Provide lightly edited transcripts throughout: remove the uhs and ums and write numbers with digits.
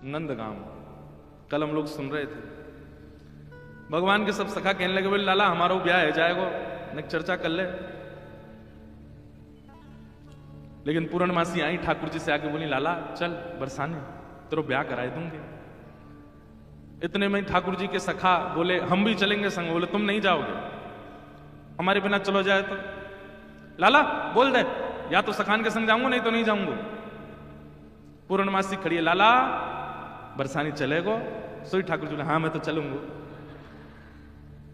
नंदगांव। कल हम लोग सुन रहे थे, भगवान के सब सखा कहने लगे बोले लाला हमारा ब्याह है जाएगो, न चर्चा कर ले। लेकिन पूर्णमासी आई ठाकुर जी से आके बोली लाला चल बरसाने तेरो ब्याह कराए दूंगे। इतने में ठाकुर जी के सखा बोले हम भी चलेंगे संग। बोले तुम नहीं जाओगे, हमारे बिना चलो जाए तो। लाला बोल दे या तो सखान के संग जाऊंगा नहीं तो नहीं जाऊंगा। पूर्णमासी खड़ी है, लाला बरसानी चलेगो? सोई ठाकुर जी बोले हाँ मैं तो चलूंगा।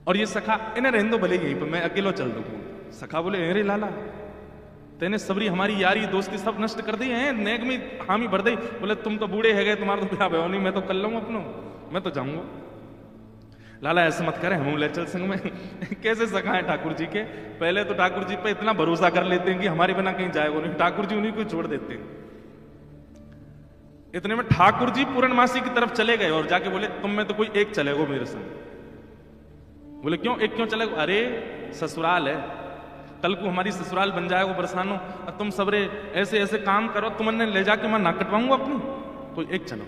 और ये सखा इन्हें रहने दो भले यहीं पर, मैं अकेलो चल दूंगा। सखा बोले अरे लाला तेने सबरी हमारी यारी दोस्ती सब नष्ट कर दी है, नेक में हामी भर दी। बोले तुम तो बूढ़े है गए, तुम्हारा तो ब्याह भयो नहीं, मैं तो कर लूंगा अपनो, मैं तो जाऊंगा। लाला ऐसे मत करे, हम ले चल संग में। कैसे सखा है ठाकुर जी के, पहले तो ठाकुर जी पे इतना भरोसा कर लेते हैं कि हमारे बिना कहीं जाएगा नहीं, ठाकुर जी उन्हीं को छोड़ देते हैं। इतने में ठाकुर जी पूर्णमासी की तरफ चले गए और जाके बोले तुम में तो कोई एक चलेगो मेरे संग। बोले क्यों एक क्यों चलेगो? अरे ससुराल है, कल को हमारी ससुराल बन जाएगा बरसानो, और तुम सबरे ऐसे ऐसे काम करो, तुमने ले जाके मैं ना कटवाऊंगा अपनी, कोई एक चलो।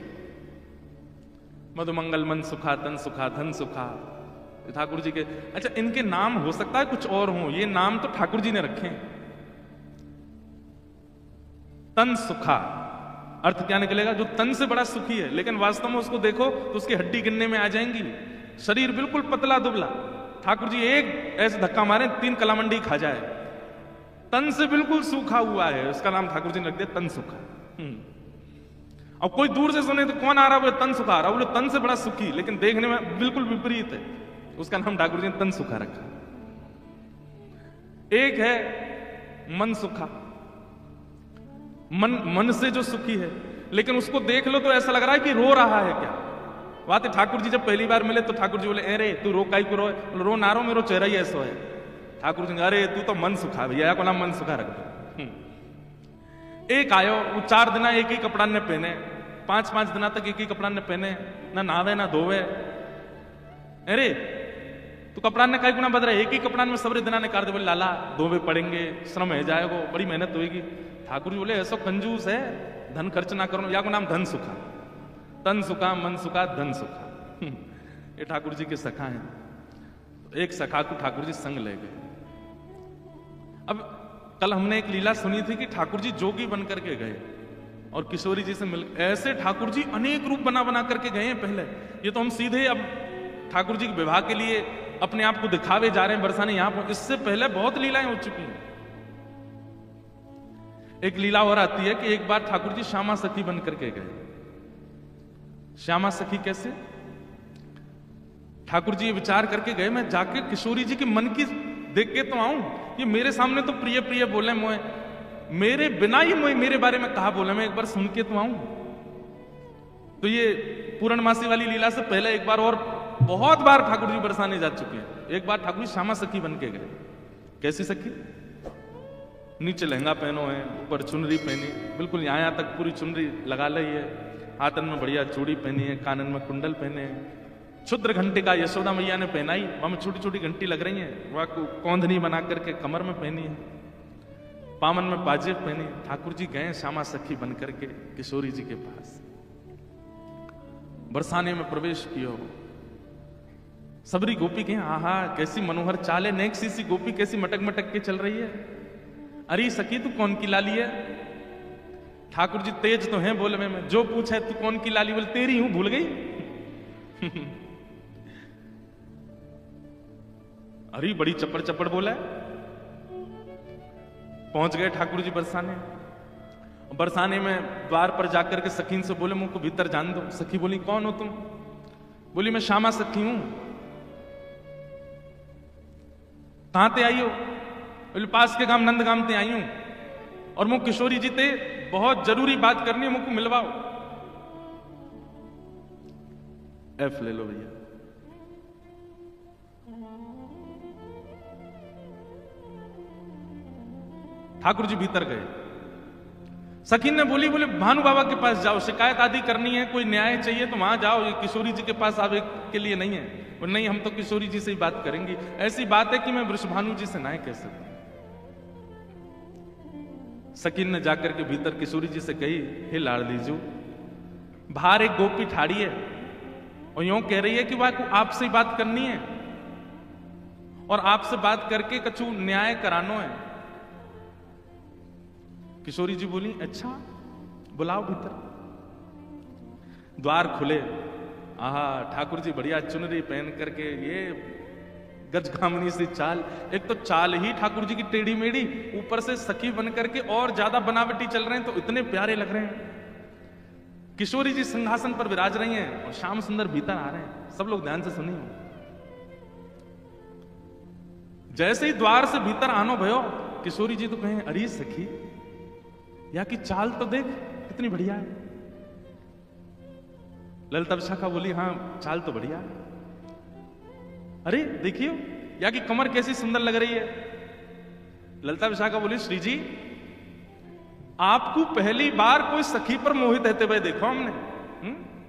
मधुमंगल मन सुखा तन सुखा धन सुखा ठाकुर जी के। अच्छा इनके नाम हो सकता है कुछ और हो, ये नाम तो ठाकुर जी ने रखे हैं। तन सुखा अर्थ क्या निकलेगा? जो तन से बड़ा सुखी है, लेकिन वास्तव में उसको देखो तो उसकी हड्डी गिनने में आ जाएंगी, शरीर बिल्कुल पतला दुबला। ठाकुर जी एक ऐसे धक्का मारे 3 कलामंडी खा जाए, तन से बिल्कुल सूखा हुआ है, उसका नाम ठाकुर जी ने रख दिया तन सुखा। अब कोई दूर से सुने तो कौन आ रहा है? बोले तन सुखा आ रहा, बोले तन से बड़ा सुखी, लेकिन देखने में बिल्कुल विपरीत है, उसका नाम ठाकुर जी ने तन सुखा रखा। एक है मन सुखा, मन से जो सुखी है, लेकिन उसको देख लो तो ऐसा लग रहा है कि रो रहा है क्या। बात है ठाकुर जी जब पहली बार मिले तो ठाकुर जी बोले अरे तू रो काई को रो? रो ना रो, मेरो चेहरा ही ऐसा है। ठाकुर जी अरे तू तो मन सुखा, भैया को नाम मन सुखा रख दो। एक आयो, वो 4 दिन एक ही कपड़ा ने पहने, 5-5 दिन तक एक ही कपड़ा ने पहने, ना नहावे ना धोवे। अरे तू कपड़ा ने कई गुना बदल रहा है, एक ही कपड़ा में सबरे दिना ने कर दे। बोले लाला धोवे पड़ेंगे, श्रम है जाएगा, बड़ी मेहनत होगी। ठाकुर जी बोले ऐसा कंजूस है, धन खर्च ना करो, या को नाम धन सुखा। तन सुखा मन सुखा धन सुखा। ये ठाकुर जी के सखा हैं। एक सखा को ठाकुर जी संग ले गए। अब कल हमने एक लीला सुनी थी कि ठाकुर जी जोगी बन करके गए और किशोरी जी से मिल, ऐसे ठाकुर जी अनेक रूप बना बना करके गए हैं पहले। ये तो हम सीधे अब ठाकुर जी के विवाह के लिए अपने आप को दिखावे जा रहे हैं बरसाने यहां पर, इससे पहले बहुत लीलाएं हो चुकी हैं। एक लीला और आती है कि एक बार ठाकुर जी श्यामा सखी बन करके गए। श्यामा सखी कैसे? ठाकुर जी ये विचार करके गए मैं जाके किशोरी जी के मन की देख के तो आऊं, ये मेरे सामने तो प्रिय प्रिय बोले मोए, मेरे बिना ही मोए मेरे बारे में कहा बोले, मैं एक बार सुन के तो आऊं। तो ये पूर्णमासी वाली लीला से पहले एक बार और बहुत बार ठाकुर जी बरसाने जा चुके हैं। एक बार ठाकुर जी श्यामा सखी बन के गए। कैसी सखी? नीचे लहंगा पहनो है, ऊपर चुनरी पहनी, बिल्कुल यहां तक पूरी चुनरी लगा ली है, हाथन में बढ़िया चूड़ी पहनी है, कानन में कुंडल पहने हैं, क्षुद्र घंटे का यशोदा मैया ने पहनाई, वहां छोटी छोटी घंटी लग रही है, वहां को कौंधनी बना करके कमर में पहनी है, पामन में पाजेब पहनी। ठाकुर जी गए श्यामा सखी बन करके किशोरी जी के पास, बरसाने में प्रवेश किया। सबरी गोपी कहें आहा कैसी मनोहर चाल है, नेक सी गोपी कैसी मटक मटक के चल रही है। अरे सखी तू कौन की लाली है? ठाकुर जी तेज तो हैं बोले में, जो पूछे तू कौन की लाली? बोले तेरी हूं, भूल गई। अरे बड़ी चप्पड़ चप्पड़ बोला है। पहुंच गए ठाकुर जी बरसाने। बरसाने में द्वार पर जाकर के सखीन से बोले मुझको भीतर जान दो। सखी बोली कौन हो तुम? बोली मैं श्यामा सखी हूं। कहां ते आई हो? बोले पास के गांव नंदगांव ते आई हूं, और मुझ किशोरी जी ते बहुत जरूरी बात करनी है, मुझको मिलवाओ। एफ ले लो भैया। ठाकुर जी भीतर गए। सखीन ने बोली बोले भानु बाबा के पास जाओ, शिकायत आदि करनी है, कोई न्याय चाहिए तो वहां जाओ, ये किशोरी जी के पास आवे के लिए नहीं है। और नहीं हम तो किशोरी जी से ही बात करेंगी, ऐसी बात है कि मैं वृषभानु जी से न्याय कह सकूं। सकीन ने जाकर के भीतर किशोरी जी से कही हे लाड़ लीजू, बाहर एक गोपी ठाड़ी है और यूं कह रही है कि वह आपसे ही बात करनी है और आपसे बात करके कछु न्याय करानो है। किशोरी जी बोली, अच्छा बुलाओ भीतर। द्वार खुले। आहा, ठाकुर जी बढ़िया चुनरी पहन करके, ये गजगामनी सी चाल, एक तो चाल ही ठाकुर जी की टेढ़ी मेढ़ी, ऊपर से सखी बन करके और ज्यादा बनावटी चल रहे हैं तो इतने प्यारे लग रहे हैं। किशोरी जी सिंहासन पर विराज रही हैं और श्याम सुंदर भीतर आ रहे हैं। सब लोग ध्यान से सुनिए। जैसे ही द्वार से भीतर आनो भयो, किशोरी जी तो कहें, अरे सखी, या की चाल तो देख कितनी बढ़िया है। ललिता विशाखा बोली, हाँ चाल तो बढ़िया है। अरे देखियो, या की कमर कैसी सुंदर लग रही है। ललिता विशाखा बोली, श्री जी, आपको पहली बार कोई सखी पर मोहित रहते हुए देखो हमने।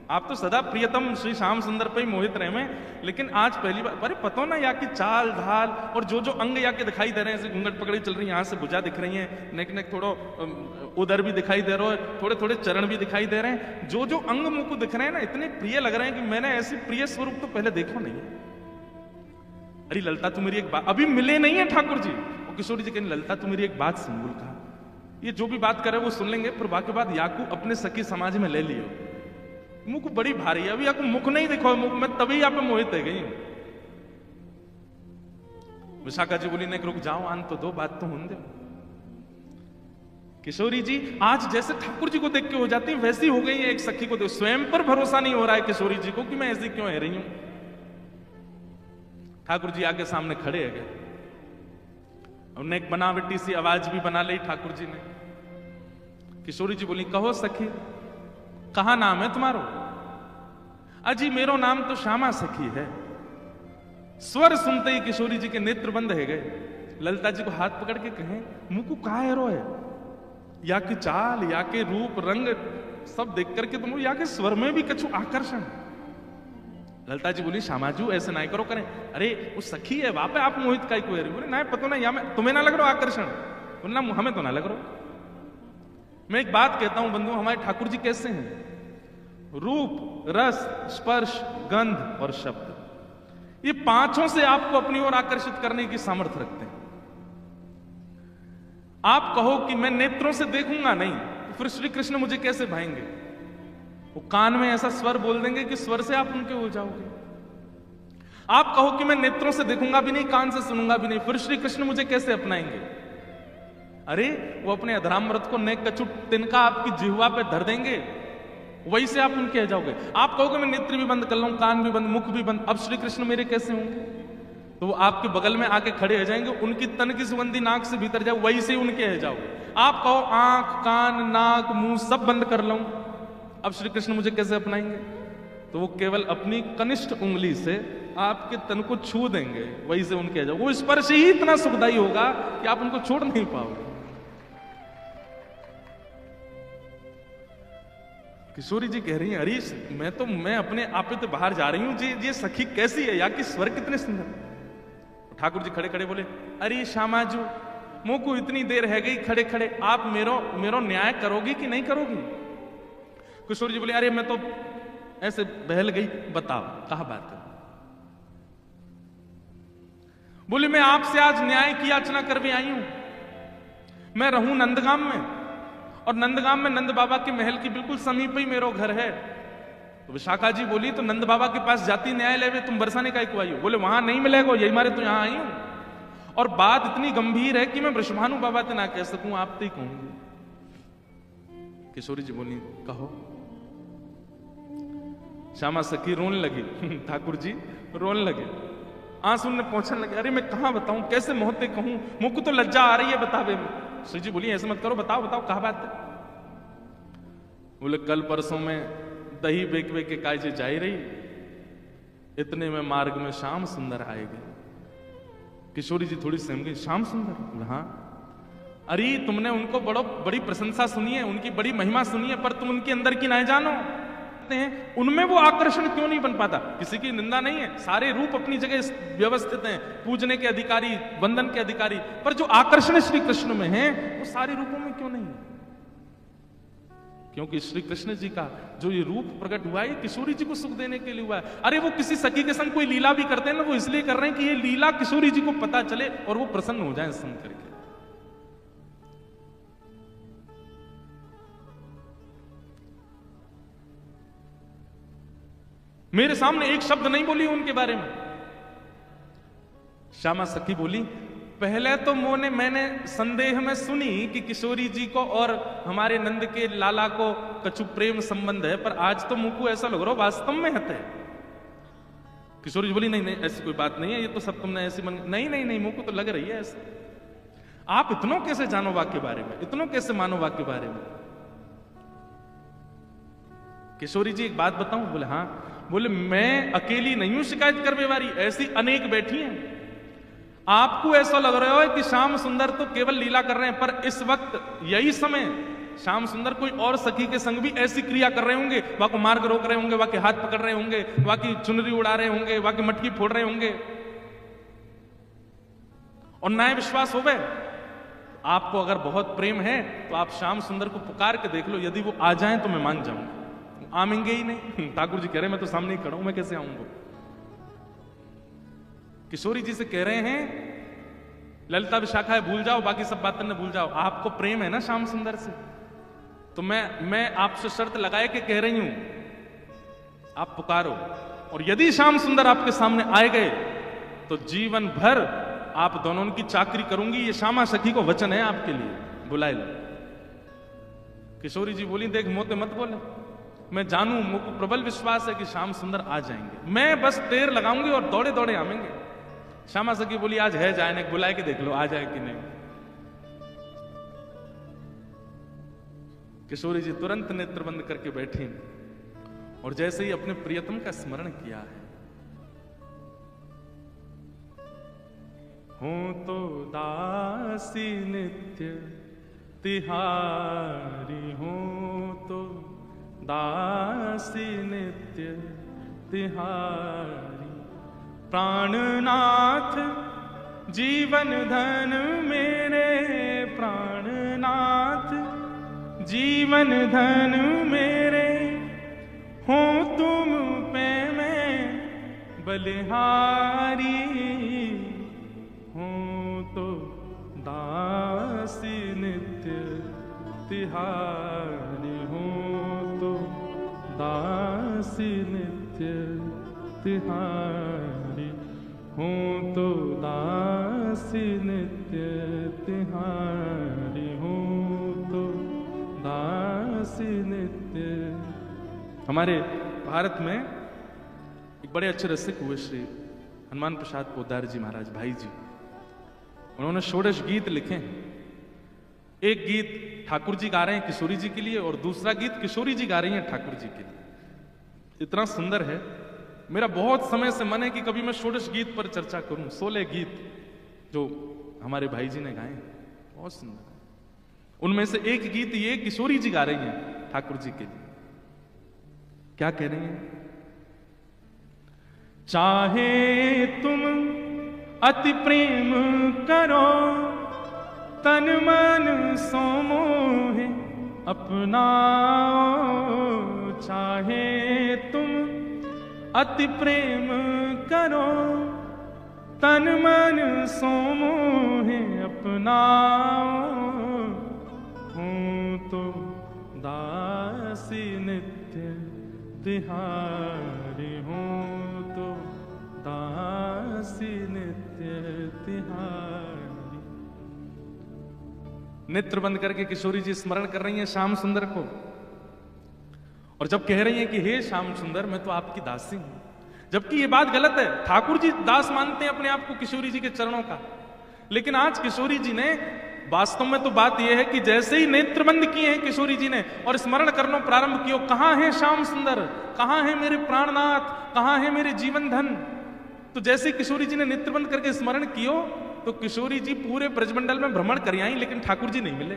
आप तो सदा प्रियतम श्री श्याम सुंदर पे ही मोहित रहे में, लेकिन आज पहली बार। अरे पता ना, या की चाल ढाल और जो जो अंग या के दिखाई दे रहे हैं, घूंघट पकड़ी चल रही है, यहां से भुजा दिख रही है, नेक नेक थोड़ा उधर भी दिखाई दे रहा है, थोड़े थोड़े चरण भी दिखाई दे रहे हैं, जो जो अंग मुंह को दिख रहे हैं ना, इतने प्रिय लग रहे हैं कि मैंने ऐसी प्रिय स्वरूप तो पहले देखो नहीं है। अरे ललिता, तू मेरी एक बात, अभी मिले नहीं है ठाकुर जी। और किशोरी जी कहने, ललिता तू मेरी एक बात सुन। बोल, कहा, ये जो भी बात करे वो सुन लेंगे, फिर बाकी बात याकू अपने सखी समाज में ले लियो। मुख बड़ी भारी है, अभी आपको मुख नहीं दिखो, मुख में तभी आप मोहित है गई। विशाखा जी बोली, नहीं रुक जाओ, आन तो दो, बात तो होने दो। किशोरी जी आज जैसे ठाकुर जी को देख के हो जाती है, वैसी हो गई है एक सखी को देख। स्वयं पर भरोसा नहीं हो रहा है किशोरी जी को कि मैं ऐसी क्यों है रही हूं। ठाकुर जी आगे सामने खड़े है गए, उन्हें एक बनावटी सी आवाज भी बना ली ठाकुर जी ने। किशोरी जी बोली, कहो सखी, कहा नाम है तुम्हारो? अजी मेरो नाम तो श्यामा सखी है। स्वर सुनते ही किशोरी जी के नेत्र बंद है गए। ललिता जी को हाथ पकड़ के कहें, मुंह को कहा है रो है, या की चाल, या के रूप रंग सब देख करके तुम, या के स्वर में भी कछु आकर्षण। ललिता जी बोली, श्यामाजू ऐसे ना करो करें। अरे वो सखी है, वहां पे आप मोहित का ही बोले, ना पता ना, या मैं तुम्हें ना लग रहा आकर्षण, बोलना हमें तो ना लग रहा। मैं एक बात कहता हूं बंधु, हमारे ठाकुर जी कैसे हैं? रूप, रस, स्पर्श, गंध और शब्द, ये पांचों से आपको अपनी ओर आकर्षित करने की सामर्थ्य रखते हैं। आप कहो कि मैं नेत्रों से देखूंगा नहीं, तो फिर श्री कृष्ण मुझे कैसे भाएंगे? वो कान में ऐसा स्वर बोल देंगे कि स्वर से आप उनके हो जाओगे। आप कहो कि मैं नेत्रों से देखूंगा भी नहीं, कान से सुनूंगा भी नहीं, फिर श्री कृष्ण मुझे कैसे अपनाएंगे? अरे वो अपने अधरामृत को नेक कछु तिनका आपकी जिह्वा पे धर देंगे, वही से आप उनके हो जाओगे। आप कहोगे मैं नेत्र भी बंद कर लूं, कान भी बंद, मुख भी बंद, अब श्री कृष्ण मेरे कैसे होंगे? तो वो आपके बगल में आके खड़े हो जाएंगे, उनकी तन की सुगंधी नाक से भीतर जाओ, वही से उनके हो जाओगे। आप कहो आंख, कान, नाक, मुंह सब बंद कर लूं, अब श्री कृष्ण मुझे कैसे अपनाएंगे? तो वो केवल अपनी कनिष्ठ उंगली से आपके तन को छू देंगे, वही से उनके हो जाओगे। वो स्पर्श ही इतना सुखदायी होगा कि आप उनको छोड़ नहीं पाओगे। किशोरी जी कह रही हैं, अरे मैं अपने आप पे तो बाहर जा रही हूं जी, ये सखी कैसी है, या कि स्वर कितने सुंदर। ठाकुर जी खड़े खड़े बोले, अरे श्यामाजू, मुंह को इतनी देर है गई खड़े खड़े, आप मेरो न्याय करोगी कि नहीं करोगी? किशोरी जी बोले, अरे मैं तो ऐसे बहल गई, बताओ कहा बात कर। बोले, मैं आपसे आज न्याय की याचना कर भी आई हूं। मैं रहूं नंदगाम में, और नंदगाम में नंद बाबा के महल की बिल्कुल समीप ही मेरा घर है। तो विशाखा जी बोली, तो नंद बाबा के पास जाती न्याय ले, तुम बरसाने का आई हो? बोले, वहां नहीं मिलेगा, यही मारे तो यहां आई हूं। और बात इतनी गंभीर है कि मैं वृषभानु बाबा से ना कह सकूं, आप तो ही कहूंगी। किशोरी जी बोली, कहो। श्यामा सखी रोने लगी, ठाकुर जी रोने लगे, आंसू ने पहुंचने लगे। अरे मैं कहां बताऊं, कैसे मोहते कहूं, मुझको तो लज्जा आ रही है बतावे में। श्री जी बोली, ऐसे मत करो, बताओ बताओ कहा बात है? बोले, कल परसों में दही बेक बेक के कायजे जाई रही, इतने में मार्ग में श्याम सुंदर आएगी। किशोरी जी थोड़ी सहम गई, श्याम सुंदर? हाँ। अरे तुमने उनको बड़ी प्रशंसा सुनी है, उनकी बड़ी महिमा सुनी है, पर तुम उनके अंदर की नहीं जानो हैं, उनमें वो आकर्षण क्यों नहीं बन पाता? किसी की निंदा नहीं है, सारे रूप अपनी जगह व्यवस्थित हैं, पूजने के अधिकारी, वंदन के अधिकारी, पर जो आकर्षण श्री कृष्ण में है वो सारे रूपों में क्यों नहीं है? क्योंकि श्री कृष्ण जी का जो ये रूप प्रकट हुआ है ये किशोरी जी को सुख देने के लिए हुआ है। अरे वो किसी सखी के संग कोई लीला भी करते हैं ना, वो इसलिए कर रहे हैं कि ये लीला किशोरी जी को पता चले और वो प्रसन्न हो जाए सुन करके। मेरे सामने एक शब्द नहीं बोली उनके बारे में। श्यामा सखी बोली, पहले तो मैंने संदेह में सुनी कि किशोरी जी को और हमारे नंद के लाला को कछु प्रेम संबंध है, पर आज तो मुझको ऐसा लग रहा वास्तव में है। किशोरी जी बोली, नहीं नहीं ऐसी कोई बात नहीं है, ये तो सब तुमने ऐसी नहीं नहीं नहीं मुझको तो लग रही है ऐसा। आप इतनों कैसे जानो वाक्य के बारे में, इतनों कैसे मानो वाक्य के बारे में? किशोरी जी एक बात बताऊं? बोले हाँ। बोले मैं अकेली नहीं हूं शिकायत करने वाली, ऐसी अनेक बैठी हैं। आपको ऐसा लग रहा है कि श्याम सुंदर तो केवल लीला कर रहे हैं, पर इस वक्त यही समय श्याम सुंदर कोई और सखी के संग भी ऐसी क्रिया कर रहे होंगे, वहां को मार्ग रोक रहे होंगे, वहां के हाथ पकड़ रहे होंगे, वहां की चुनरी उड़ा रहे होंगे, वहां की मटकी फोड़ रहे होंगे। और न्याय विश्वास हो गए, आपको अगर बहुत प्रेम है तो आप श्याम सुंदर को पुकार के देख लो, यदि वो आ जाएं तो मैं मान जाऊंगा। आएंगे ही नहीं। ठाकुर जी कह रहे हैं मैं तो सामने ही खड़ा हूं, मैं कैसे आऊंगा? किशोरी जी से कह रहे हैं ललिता विशाखा है भूल जाओ, बाकी सब बातें न भूल जाओ, आपको प्रेम है ना श्याम सुंदर से, तो मैं आपसे शर्त लगाए के कह रही हूं आप पुकारो, और यदि श्याम सुंदर आपके सामने आए गए तो जीवन भर आप दोनों की चाकरी करूंगी, ये श्यामा सखी को वचन है आपके लिए, बुलाए लो। किशोरी जी बोली, देख मोते मत बोले, मैं जानू, मुझको प्रबल विश्वास है कि श्याम सुंदर आ जाएंगे, मैं बस देर लगाऊंगी और दौड़े दौड़े आएंगे। श्यामा सखी बोली, आज है जाने, बुलाए के देख लो आ जाए कि नहीं। किशोरी जी तुरंत नेत्र बंद करके बैठी और जैसे ही अपने प्रियतम का स्मरण किया है, हूं तो दासी नित्य तिहारी, हूं तो दासी नित्य तिहारी, प्राणनाथ जीवन धन मेरे, प्राणनाथ जीवन धन मेरे, हो तुम पे मैं बलिहारी, हो तो दासी नित्य तिहारी, हो तो दासी नित्य तिहारी, हो तो दासी नित्य तिहारी, हो तो दासी नित्य। हमारे भारत में एक बड़े अच्छे रसिक हुए श्री हनुमान प्रसाद पोद्दार जी महाराज भाई जी, उन्होंने षोडश गीत लिखे हैं। एक गीत ठाकुर जी गा रहे हैं किशोरी जी के लिए और दूसरा गीत किशोरी जी गा रही हैं ठाकुर जी के लिए। इतना सुंदर है, मेरा बहुत समय से मन है कि कभी मैं षोडश गीत पर चर्चा करूं। 16 गीत जो हमारे भाई जी ने गाए हैं, बहुत सुंदर है। उनमें से एक गीत ये किशोरी जी गा रही हैं ठाकुर जी के लिए। क्या कह रही हैं? चाहे तुम अति प्रेम करो, तन मन सो मोहे अपनाओ, चाहे तुम अति प्रेम करो, तन मन सो मोहे अपनाओ, हूं तो दासी नित्य तिहारी, हूं तो दासी नित्य तिहारी। नेत्र बंद करके किशोरी जी स्मरण कर रही हैं श्याम सुंदर को, और जब कह रही हैं कि हे श्याम सुंदर मैं तो आपकी दासी हूं, जबकि ये बात गलत है। ठाकुर जी दास मानते हैं अपने आप को किशोरी जी के चरणों का, लेकिन आज किशोरी जी ने वास्तव में तो बात यह है कि जैसे ही नेत्र बंद किए हैं किशोरी जी ने और स्मरण करना प्रारंभ किया, कहां है श्याम सुंदर, कहां है मेरे प्राणनाथ, कहां है मेरे जीवन धन। तो जैसे किशोरी जी ने नेत्र बंद करके स्मरण कियो तो किशोरी जी पूरे ब्रजमंडल में भ्रमण कर आई, लेकिन ठाकुर जी नहीं मिले।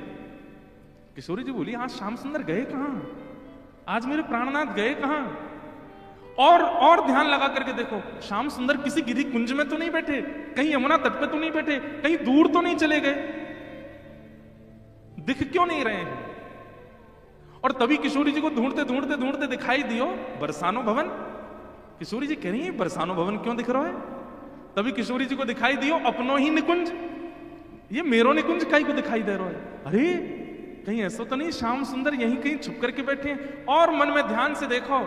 किशोरी जी बोली, आज श्याम सुंदर गए कहां, आज मेरे प्राणनाथ गए कहां? और ध्यान लगा करके देखो, श्याम सुंदर किसी गिरी कुंज में तो नहीं बैठे, कहीं यमुना तट पे तो नहीं बैठे, कहीं दूर तो नहीं चले गए, दिख क्यों नहीं रहे हैं? और तभी किशोरी जी को ढूंढते ढूंढते ढूंढते दिखाई दियो बरसानो भवन। किशोरी जी कह रही है बरसानो भवन क्यों दिख रहा है? तभी किशोरी जी को दिखाई दियो अपनो ही निकुंज, ये मेरो निकुंज कहीं को दिखाई दे रहा है। अरे कहीं ऐसा तो नहीं श्याम सुंदर यहीं कहीं छुप करके बैठे हैं? और मन में ध्यान से देखो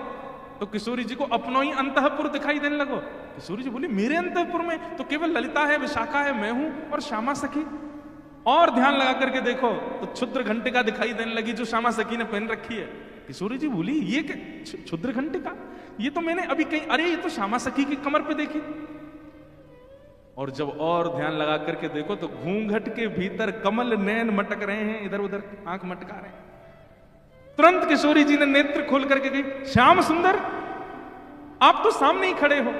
तो किशोरी जी को अपनो ही अंतःपुर दिखाई देने लगो। किशोरी जी बोली मेरे अंतःपुर में तो केवल ललिता है, विशाखा है, मैं हूं और श्यामा सखी। और ध्यान लगा करके देखो तो क्षुद्र घंटिका दिखाई देने लगी जो श्यामा सखी ने पहन रखी है। किशोरी जी बोली ये क्या क्षुद्र घंटिका, ये तो मैंने अभी कहीं, अरे ये तो श्यामा सखी की कमर पे देखी। और जब और ध्यान लगा करके देखो तो घूंघट के भीतर कमल नैन मटक रहे हैं, इधर उधर आंख मटका रहे हैं। तुरंत किशोरी जी ने नेत्र खोल करके कही श्याम सुंदर आप तो सामने ही खड़े हो।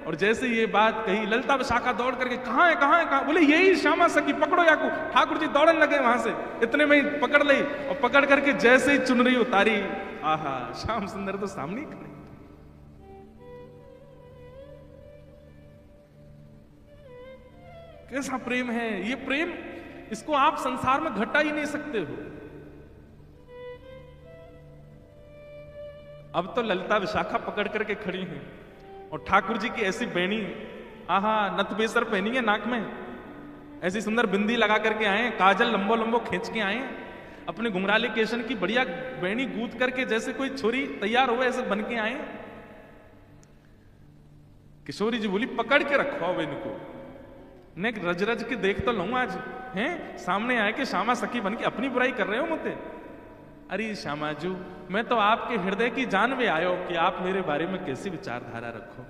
और जैसे ये बात कही ललिता विशाखा दौड़ करके कहां है कहां है कहां, बोले यही श्यामा सखी, पकड़ो याकू। ठाकुर जी दौड़ने लगे वहां से, इतने में ही पकड़ ली और पकड़ करके जैसे ही चुनरी उतारी, आहा श्याम सुंदर तो सामने ही खड़े। कैसा प्रेम है ये प्रेम, इसको आप संसार में घटा ही नहीं सकते हो। अब तो ललिता विशाखा पकड़ करके खड़ी हैं और ठाकुर जी की ऐसी बेणी, आहा नथबेसर पहनी है नाक में, ऐसी सुंदर बिंदी लगा करके आए, काजल लंबो लंबो खींच के आए, अपने घुंघराले केशन की बढ़िया बेणी गूंथ करके जैसे कोई छोरी तैयार हुए ऐसे बन के आए। किशोरी जी बोली पकड़ के रखो अब इनको, ने रज रज के देख तो लूं आज, हैं सामने आए कि श्यामा सखी बन के अपनी बुराई कर रहे हो मुझे। अरे श्यामाजू मैं तो आपके हृदय की जान में आयो कि आप मेरे बारे में कैसी विचारधारा रखो,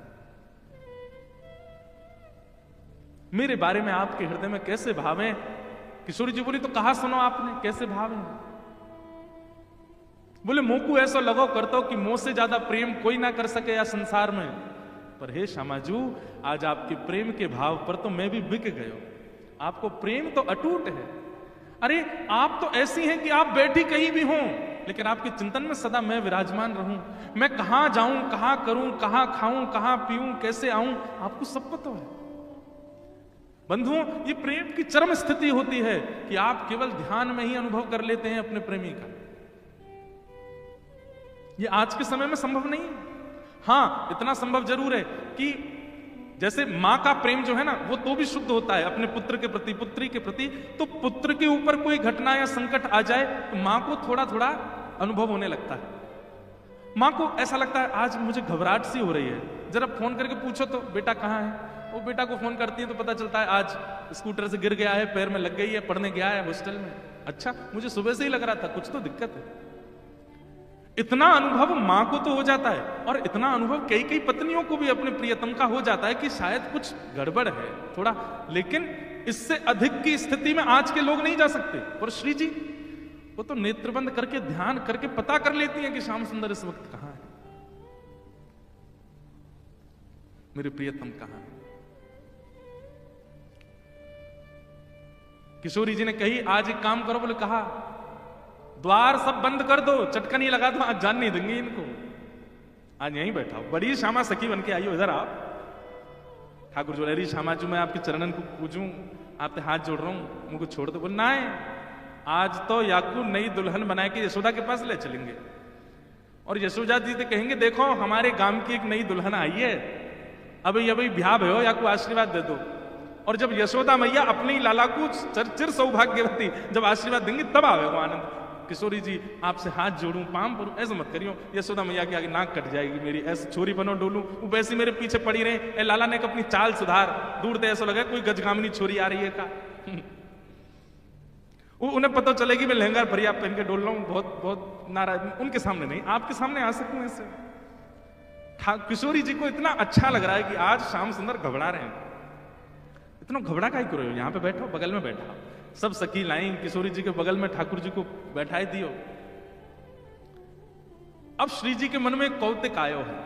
मेरे बारे में आपके हृदय में कैसे भाव है। किशोरी जी बोली तो कहा सुनो आपने कैसे भाव है? बोले मुंह को ऐसा लगो करतो कि मुंह से ज्यादा प्रेम कोई ना कर सके या संसार में। पर हे श्यामाजू आज आपके प्रेम के भाव पर तो मैं भी बिक गयो, आपको प्रेम तो अटूट है। अरे आप तो ऐसी हैं कि आप बैठी कहीं भी हों लेकिन आपके चिंतन में सदा मैं विराजमान रहूं। मैं कहां जाऊं, कहां करूं, कहां खाऊं, कहां पीऊं, कैसे आऊं, आपको सब पता है। बंधुओं ये प्रेम की चरम स्थिति होती है कि आप केवल ध्यान में ही अनुभव कर लेते हैं अपने प्रेमी का। ये आज के समय में संभव नहीं है। हां इतना संभव जरूर है कि जैसे मां का प्रेम जो है ना वो तो भी शुद्ध होता है अपने पुत्र के प्रति, पुत्री के प्रति। तो पुत्र के ऊपर कोई घटना या संकट आ जाए तो मां को थोड़ा थोड़ा अनुभव होने लगता है। मां को ऐसा लगता है आज मुझे घबराहट सी हो रही है, जरा फोन करके पूछो तो बेटा कहां है। वो बेटा को फोन करती है तो पता चलता है आज स्कूटर से गिर गया है, पैर में लग गई है, पढ़ने गया है हॉस्टल में। अच्छा मुझे सुबह से ही लग रहा था कुछ तो दिक्कत है। इतना अनुभव मां को तो हो जाता है और इतना अनुभव कई कई पत्नियों को भी अपने प्रियतम का हो जाता है कि शायद कुछ गड़बड़ है थोड़ा, लेकिन इससे अधिक की स्थिति में आज के लोग नहीं जा सकते। और श्री जी वो तो नेत्रबंद करके ध्यान करके पता कर लेती हैं कि श्याम सुंदर इस वक्त कहां है, मेरे प्रियतम कहां है। किशोरी जी ने कही आज एक काम करो, बोले कहा द्वार सब बंद कर दो, चटकन ही लगा दो, आज जान नहीं देंगे इनको, आज यहीं बैठा हो। बड़ी श्यामा सखी बन के आई हो, इधर आप। ठाकुर जो अरे श्यामा जी मैं आपके चरणन को पूजूं, आपसे हाथ जोड़ रहा हूं, मुझको छोड़ दो। बोलना है आज तो याकू नई दुल्हन बना के यशोदा के पास ले चलेंगे और यशोदा जी से कहेंगे देखो हमारे गांव की एक नई दुल्हन आई है, अभी अभी ब्याह भयो, याकू आशीर्वाद दे दो। और जब यशोदा मैया अपनी लाला को चिर सौभाग्यवती जब आशीर्वाद देंगी तब आवेगा आनंद। किशोरी जी आपसे हाथ जोड़ूं, पाम परूं, ऐसा मत करियो। यशोदा मैया के आगे नाक कट जाएगी मेरी, ऐसे छोरी बनो डोलूं, वो वैसी मेरे पीछे पड़ी रहे। ए लाला ने अपनी चाल सुधार, दूर से ऐसा लगा कोई गजगामिनी छोरी आ रही है का। वो उन्हें पता चलेगी मैं लहंगा फरिया पहन के डोल रहा हूं, बहुत बहुत नाराज। उनके सामने नहीं, आपके सामने आ सकूं ऐसे। किशोरी जी को इतना अच्छा लग रहा है कि आज श्याम सुंदर घबरा रहे हैं। इतना घबरा का ही करो, यहां पे बैठो, बगल में बैठा। सब सखी लाई किशोरी जी के बगल में ठाकुर जी को बैठाए दियो। अब श्री जी के मन में कौतिक आयो है,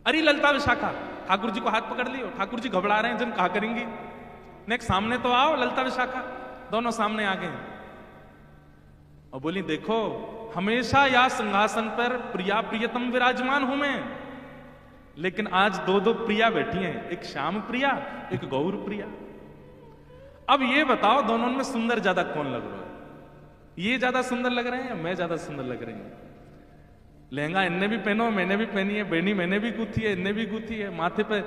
अरे ललिता विशाखा, ठाकुर जी को हाथ पकड़ लियो। ठाकुर जी घबरा रहे हैं, जन कहा करेंगी नेक्स्ट सामने तो आओ। ललिता विशाखा दोनों सामने आ गए और बोली देखो हमेशा या सिंहासन पर प्रिया प्रियतम विराजमान हूं मैं, लेकिन आज दो दो प्रिया बैठी हैं, एक श्याम प्रिया एक गौर प्रिया। अब ये बताओ दोनों में सुंदर ज्यादा कौन लग रहा है? ये ज्यादा सुंदर लग रहे हैं या मैं ज्यादा सुंदर लग रही हूं? लहंगा इनने भी पहनो, मैंने भी पहनी है, बेनी मैंने भी गूथी है, इनने भी गूथी है, माथे पे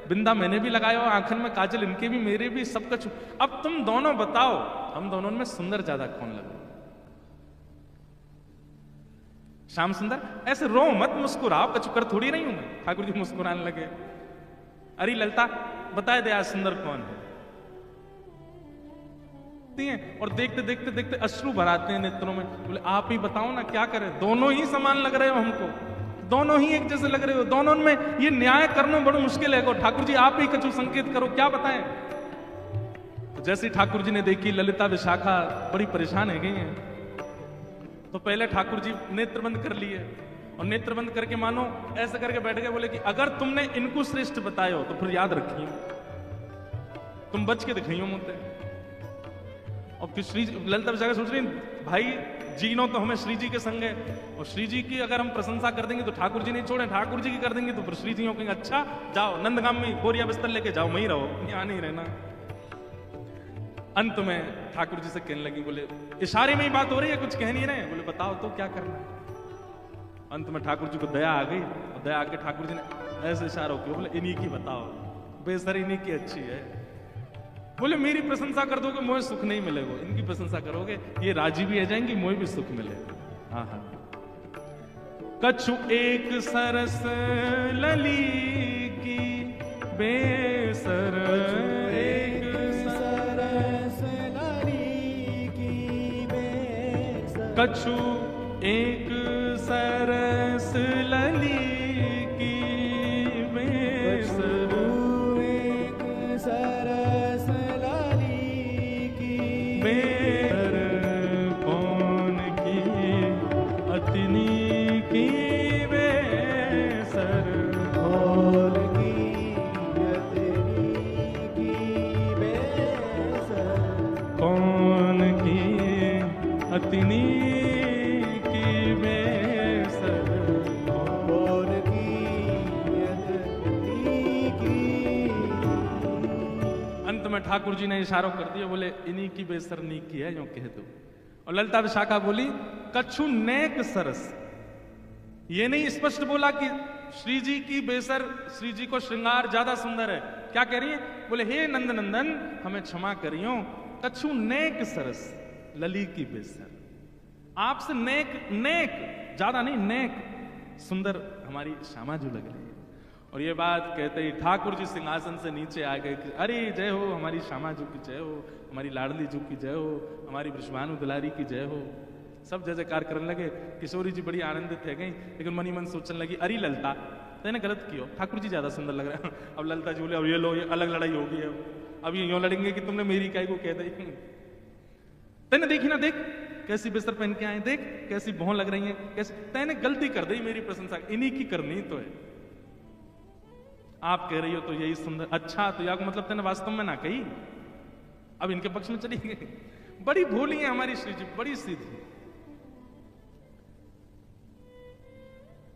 बिंदा मैंने भी लगाया हो, आंखन में काजल इनके भी, मेरे भी, सबका अब तुम दोनों बताओ, हम दोनों में सुंदर ज्यादा कौन लग रहा? श्याम सुंदर, ऐसे रो मत, मुस्कुराओ, कचुकर थोड़ी नहीं हूं मैं। ठाकुर जी मुस्कुराने लगे। अरे ललता, बताए दे आज सुंदर कौन है? और देखते देखते देखते अश्रु भराते हैं नेत्रों में। बोले आप ही बताओ ना, क्या करें? दोनों ही समान लग रहे हो हमको, दोनों ही एक जैसे लग रहे हो, दोनों में ये न्याय करना बड़ा मुश्किल है। ठाकुर जी आप ही कछु संकेत करो, क्या बताएं? तो जैसे ठाकुर जी ने देखी ललिता विशाखा बड़ी परेशान है गई हैं, तो पहले ठाकुर जी नेत्र बंद कर लिए, और नेत्र बंद करके मानो ऐसे करके बैठ गए। बोले कि अगर तुमने इनको श्रेष्ठ बतायो तो फिर याद रखियो, तुम बच के दिखाइयो मुझे। और फिर श्री ललिता विशाखा सोच रही भाई जीनो तो हमें श्री जी के संग है, और श्री जी की अगर हम प्रशंसा कर देंगे तो ठाकुर जी नहीं छोड़े, ठाकुर जी की कर देंगे तो फिर श्री जी कहेंगे अच्छा जाओ नंदगाम में बोरिया बिस्तर लेके जाओ, वहीं रहो, यहां नहीं रहना। अंत में ठाकुर जी से कहने लगी, बोले इशारे में ही बात हो रही है, कुछ कह नहीं रहे? बोले बताओ तो क्या करना है? अंत में ठाकुर जी को दया आ गई, और दया आके ठाकुर जी ने ऐसे इशारा किया, बोले इन्हीं की बताओ, बेसर इन्हीं की अच्छी है। बोले मेरी प्रशंसा कर दोगे मुझे सुख नहीं मिलेगा, इनकी प्रशंसा करोगे ये राजी भी आ जाएंगी, मुझे भी सुख मिलेगा। हाँ हाँ। कछु एक सरस लली की बेसर, एक सरस लली की बेसर, कछु एक सरस लली की बेसर, एक सरस लली की बेसर, कौन की अतनी की बेसर, कौन की अतनी की बेसर, कौन की अतनी की बेसर, कौन की अतनी की। अंत में ठाकुर जी ने इशारों कर दिया, बोले इन्हीं की बेसर नी की है, यूं कह दो। और ललिता विशाखा बोली कछु नेक सरस, ये नहीं स्पष्ट बोला कि श्री जी की बेसर, श्री जी को श्रृंगार ज्यादा सुंदर है। क्या कह रही है? बोले हे नंद नंदन हमें क्षमा करियो, कछु नेक सरस लली की बेसर, आपसे नेक, नेक ज्यादा नहीं, नेक सुंदर हमारी श्यामा जी लग रही है। और ये बात कहते ही ठाकुर जी सिंहासन से नीचे आ गए कि अरे जय हो हमारी श्यामा जी की जय हो, हमारी लाडली जी की जय हो, हमारी वृषभानु दुलारी की जय हो। सब जय जयकार करने लगे। किशोरी जी बड़ी आनंदित है गई, लेकिन मनी मन सोचने लगी अरे ललिता तेने गलत किया, ठाकुर जी ज्यादा सुंदर लग रहे हैं। अब ललिता जी बोले अब ये लो, ये अलग लड़ाई होगी, अब ये यूं लड़ेंगे कि तुमने मेरी इकाई को कह दी। तेने देखी ना, देख कैसी बेसर पहन के आए, देख कैसी भौं लग रही है, कैसे तेने गलती कर दी, मेरी प्रशंसा इन्हीं की करनी तो है। आप कह रही हो तो यही सुंदर, अच्छा तो या मतलब तेने वास्तव में ना कही, अब इनके पक्ष में चली गई। बड़ी भोली है हमारी श्री जी, बड़ी सीधी।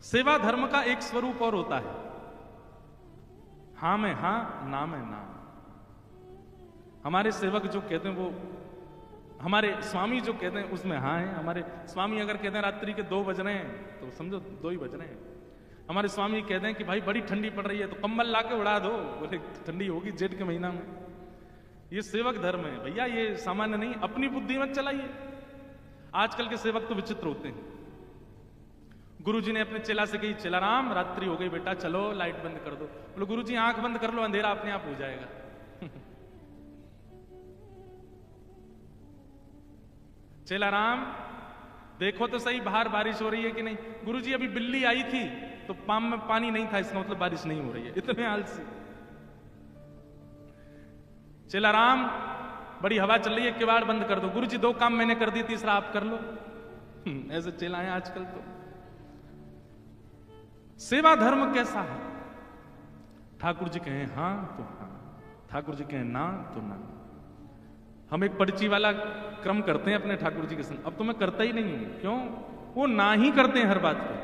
सेवा धर्म का एक स्वरूप और होता है, हां में हां, ना में ना। हमारे सेवक जो कहते हैं वो, हमारे स्वामी जो कहते हैं उसमें हाँ है। हमारे स्वामी अगर कहते हैं रात्रि के 2 बज रहे हैं तो समझो 2 ही बज रहे हैं। हमारे स्वामी कहते हैं कि भाई बड़ी ठंडी पड़ रही है तो कंबल लाके उड़ा दो, बोले ठंडी होगी जेठ के महीना में। ये सेवक धर्म है भैया, ये सामान्य नहीं, अपनी बुद्धि मत चलाइए। आजकल के सेवक तो विचित्र होते हैं। गुरुजी ने अपने चेला से कही, चेला राम रात्रि हो गई बेटा, चलो लाइट बंद कर दो। बोले गुरुजी आंख बंद कर लो, अंधेरा अपने आप हो जाएगा। चेला राम देखो तो सही बाहर बारिश हो रही है कि नहीं। गुरुजी अभी बिल्ली आई थी तो पाम में पानी नहीं था, इसका मतलब बारिश नहीं हो रही है। इतने आलसी। चेला राम बड़ी हवा चल रही है, किवाड़ बंद कर दो। गुरुजी 2 काम मैंने कर दी, तीसरा आप कर लो। ऐसे चेला है आजकल तो। सेवा धर्म कैसा है? ठाकुर जी कहें हां तो हां, ठाकुर जी कहें ना तो ना। हम एक पर्ची वाला क्रम करते हैं अपने ठाकुर जी के संग। अब तो मैं करता ही नहीं हूं। क्यों? वो ना ही करते हैं हर बात पे,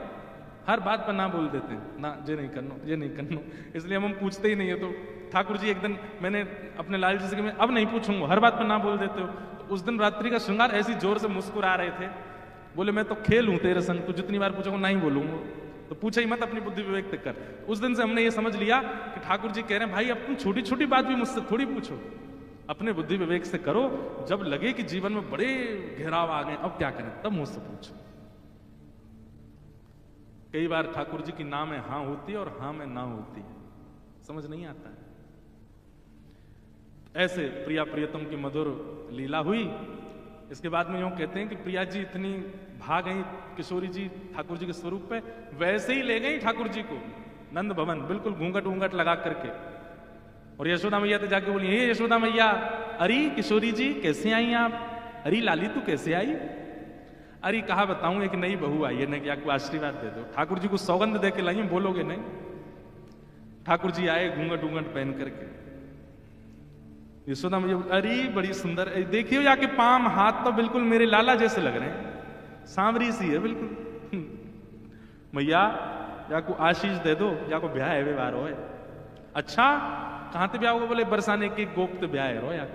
हर बात पर ना बोल देते हैं, ना ये नहीं करनो, ये नहीं करनो। इसलिए हम पूछते ही नहीं है। तो ठाकुर जी एक दिन मैंने अपने लाल जी से कहा अब नहीं पूछूंगा, हर बात पर ना बोल देते हो। तो उस दिन रात्रि का श्रृंगार ऐसी जोर से मुस्कुरा रहे थे, बोले मैं तो खेल हूं तेरे संग, तू जितनी बार पूछोगे नहीं बोलूंगा, तो पूछे ही मत, अपनी बुद्धि विवेक तक कर। उस दिन से हमने ये समझ लिया कि ठाकुर जी कह रहे हैं भाई अब तुम छोटी छोटी बात भी मुझसे थोड़ी पूछो, अपने बुद्धि विवेक से करो, जब लगे कि जीवन में बड़े घेराव आ गए अब क्या करें तब मुझसे पूछो। कई बार ठाकुर जी की ना में हां होती है और हां में ना होती है, समझ नहीं आता है। ऐसे प्रिया प्रियतम की मधुर लीला हुई। इसके बाद में यूं कहते हैं कि प्रिया जी इतनी भाग गई किशोरी जी ठाकुर जी के स्वरूप पे, वैसे ही ले गई ठाकुर जी को नंद भवन, बिल्कुल घूंघट ऊंघट लगा करके, और यशोदा मैया तो जाके बोली, हे यशोदा मैया, अरे किशोरी जी कैसे आई आप, अरे लाली तू कैसे आई, अरे कहा बताऊं एक नई बहू आई है, क्या आपको आशीर्वाद दे दो। ठाकुर जी को सौगंध दे के लाई, बोलोगे नहीं। ठाकुर जी आए घूंघट ऊंघट पहन करके, यशोदा मैया अरे बड़ी सुंदर, देखियो जाके पाम हाथ तो बिल्कुल मेरे लाला जैसे लग रहे हैं, सांवरी सी है बिल्कुल। मैया या को आशीष दे दो, या को ब्याह है व्यवहार हो। अच्छा कहां ते ब्याह होगा, बोले बरसाने के गोप्त ब्याह है रो या।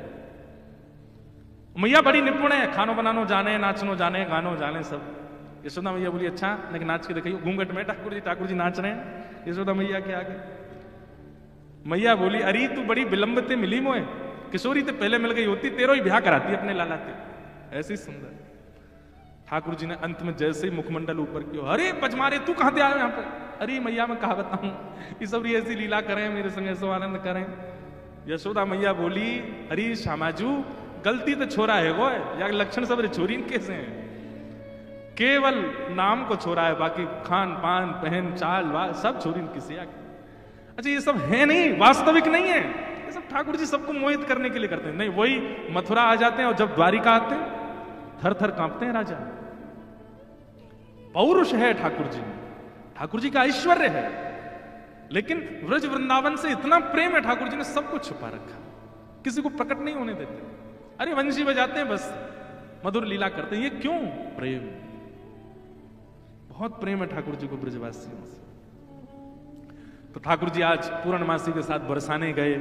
मैया बड़ी निपुण है, खानो बनानो जाने, नाचनो जाने, गानो जाने सब। यशोदा मैया बोली अच्छा लेकिन नाच के दिखाइए, घूंघट में ठाकुर जी नाच रहे हैं यशोदा मैया के आगे। मैया बोली अरे तू बड़ी विलंबते मिली मोए, किशोरी तो पहले मिल गई होती, तेरो ही ब्याह कराती अपने लाला ते, ऐसी सुंदर। ठाकुर जी ने अंत में जैसे ही मुखमंडल ऊपर किया, अरे पचमारे तू कहां से आए यहाँ पर, अरे मैया मैं कहा बताऊं, ये सब ऐसी लीला करें मेरे संग, ऐसो आनंद करें। यशोदा मैया बोली अरे श्यामाजू गलती तो छोरा है वो है, या लक्षण सब छोरी कैसे हैं, केवल नाम को छोरा है, बाकी खान पान पहन चाल वाल सब छोरी किसी आगे। अच्छा ये सब है नहीं, वास्तविक नहीं है, ये सब ठाकुर जी सबको मोहित करने के लिए करते हैं। नहीं वही मथुरा आ जाते हैं और जब द्वारिका आते हैं थर थर कांपते हैं राजा। पौरुष है ठाकुर जी, ठाकुर जी का ऐश्वर्य है, लेकिन व्रज वृंदावन से इतना प्रेम है, ठाकुर जी ने सब कुछ छुपा रखा, किसी को प्रकट नहीं होने देते। अरे वंशी बजाते हैं बस, मधुर लीला करते हैं, ये क्यों? प्रेम, बहुत प्रेम है ठाकुर जी को ब्रजवासियों से। तो ठाकुर जी आज पूर्णमासी के साथ बरसाने गए,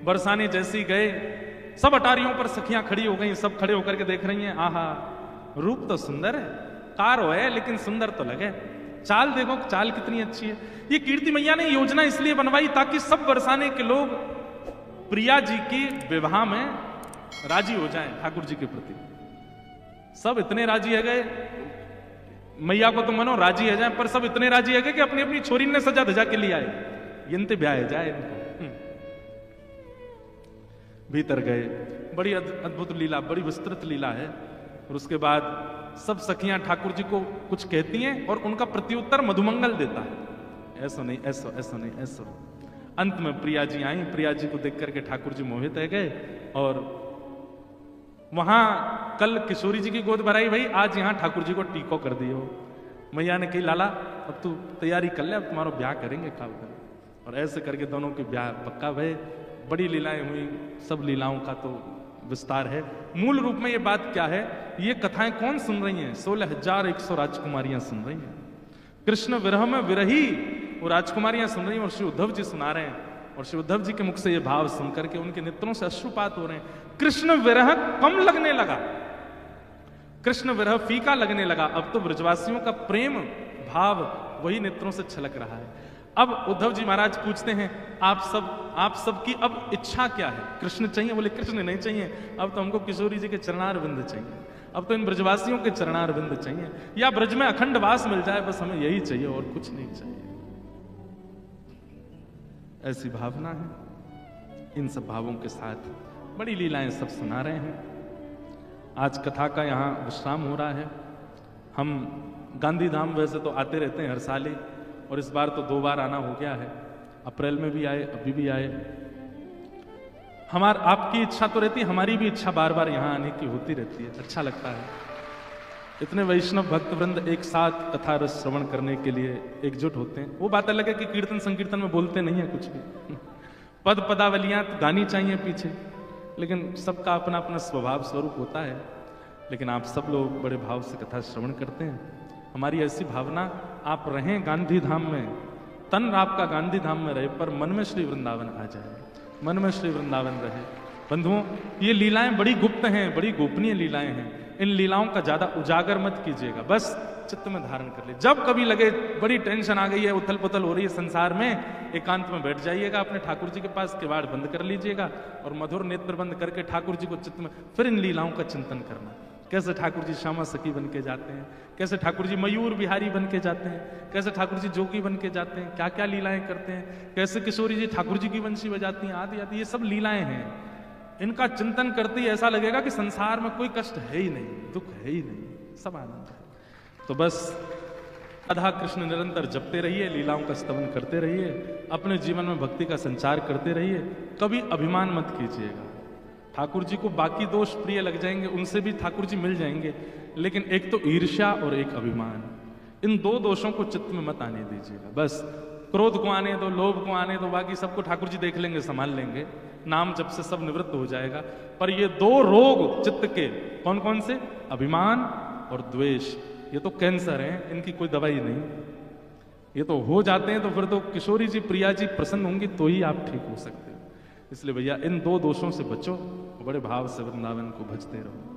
बरसाने जैसे ही गए सब अटारियों पर सखियां खड़ी हो गई, सब खड़े होकर के देख रही हैं, आहा रूप तो सुंदर है, कारो है लेकिन सुंदर तो लगे, चाल देखो चाल कितनी अच्छी है। ये कीर्ति मैया ने योजना इसलिए बनवाई ताकि सब बरसाने के लोग प्रिया जी की विवाह में राजी हो जाएं ठाकुर जी के प्रति। सब इतने राजी है गए, मैया को तो मनो राजी है जाए, पर सब इतने राजी है गए कि अपनी अपनी छोरी ने सजा धजा के लिए आए, यंते ब्याह जाए इनको। भीतर गए, बड़ी अद्भुत लीला, बड़ी विस्तृत लीला है। और उसके बाद सब सखियां ठाकुर जी को कुछ कहती हैं और उनका प्रत्युत्तर मधुमंगल देता है, ऐसा नहीं ऐसा, ऐसा नहीं ऐसा। अंत में प्रिया जी आई, प्रिया जी को देख करके ठाकुर जी मोहित है गए। और वहां कल किशोरी जी की गोद भराई भाई, आज यहां ठाकुर जी को टीको कर दियो। मैया ने कही लाला अब तू तैयारी कर ले, अब तुम्हारा ब्याह करेंगे खाल कर। और ऐसे करके दोनों के ब्याह पक्का भय। बड़ी लीलाएं हुई, सब लीलाओं का तो विस्तार है। मूल रूप में ये बात क्या है, ये कथाएं कौन सुन रही हैं? 16,100 राजकुमारियां सुन रही हैं। कृष्ण विरह में विरही वो राजकुमारियां सुन रही हैं और श्री उद्धव जी सुना रहे हैं। और श्री उद्धव जी के मुख से ये भाव सुनकर के उनके नेत्रों से अश्रुपात हो रहे हैं। कृष्ण विरह कम लगने लगा, कृष्ण विरह फीका लगने लगा। अब तो ब्रजवासियों का प्रेम भाव वही नेत्रों से छलक रहा है। अब उद्धव जी महाराज पूछते हैं आप सब की अब इच्छा क्या है? कृष्ण चाहिए? बोले कृष्ण नहीं चाहिए, अब तो हमको किशोरी जी के चरणारविंद चाहिए, अब तो इन ब्रजवासियों के चरणारविंद चाहिए, या ब्रज में अखंड वास मिल जाए, बस हमें यही चाहिए और कुछ नहीं चाहिए। ऐसी भावना है। इन सब भावों के साथ बड़ी लीलाएं सब सुना रहे हैं। आज कथा का यहाँ विश्राम हो रहा है। हम गांधी धाम वैसे तो आते रहते हैं हर साल ही, और इस बार तो 2 बार आना हो गया है। अप्रैल में भी आए, अभी भी आए। आपकी इच्छा तो रहती है, हमारी भी इच्छा बार बार यहाँ आने की होती रहती है। अच्छा लगता है, इतने वैष्णव भक्तवृंद एक साथ कथा रस श्रवण करने के लिए एकजुट होते हैं। वो बात अलग है कि कीर्तन संकीर्तन में बोलते नहीं है कुछ भी, पद पदावलियां तो गानी चाहिए पीछे, लेकिन सबका अपना अपना स्वभाव स्वरूप होता है। लेकिन आप सब लोग बड़े भाव से कथा श्रवण करते हैं। हमारी ऐसी भावना, आप रहें गांधी धाम में, तन आपका गांधी धाम में रहे, पर मन में श्री वृंदावन आ जाए, मन में श्री वृंदावन रहे। बंधुओं, ये लीलाएं बड़ी गुप्त हैं, बड़ी गोपनीय लीलाएं हैं। इन लीलाओं का ज्यादा उजागर मत कीजिएगा, बस चित्त में धारण कर ले। जब कभी लगे बड़ी टेंशन आ गई है, उथल पुथल हो रही है संसार में, एकांत में बैठ जाइएगा अपने ठाकुर जी के पास, किवाड़ बंद कर लीजिएगा और मधुर नेत्र बंद करके ठाकुर जी को चित्त में, फिर इन लीलाओं का चिंतन करना। कैसे ठाकुर जी श्यामा सखी बन के जाते हैं, कैसे ठाकुर जी मयूर बिहारी बन के जाते हैं, कैसे ठाकुर जी जोगी बन के जाते हैं, क्या क्या लीलाएं करते हैं, कैसे किशोरी जी ठाकुर जी की बंशी बजाती हैं, आदि आदि, ये सब लीलाएं हैं। इनका चिंतन करते ही ऐसा लगेगा कि संसार में कोई कष्ट है ही नहीं, दुख है ही नहीं, सब आनंद है। तो बस राधा कृष्ण निरंतर जपते रहिए, लीलाओं का स्तवन करते रहिए, अपने जीवन में भक्ति का संचार करते रहिए। कभी अभिमान मत कीजिएगा। ठाकुर जी को बाकी दोष प्रिय लग जाएंगे, उनसे भी ठाकुर जी मिल जाएंगे, लेकिन एक तो ईर्ष्या और एक अभिमान, इन दो दोषों को चित्त में मत आने दीजिएगा। बस क्रोध को आने दो, लोभ को आने दो, बाकी सबको ठाकुर जी देख लेंगे, संभाल लेंगे, नाम जब से सब निवृत्त हो जाएगा। पर ये दो रोग चित्त के कौन कौन से, अभिमान और द्वेष, ये तो कैंसर हैं, इनकी कोई दवाई नहीं। ये तो हो जाते हैं तो फिर तो किशोरी जी प्रिया जी प्रसन्न होंगी तो ही आप ठीक हो सकते हो। इसलिए भैया इन दो दोषों से बचो, बड़े भाव से वृंदावन को भजते रहो।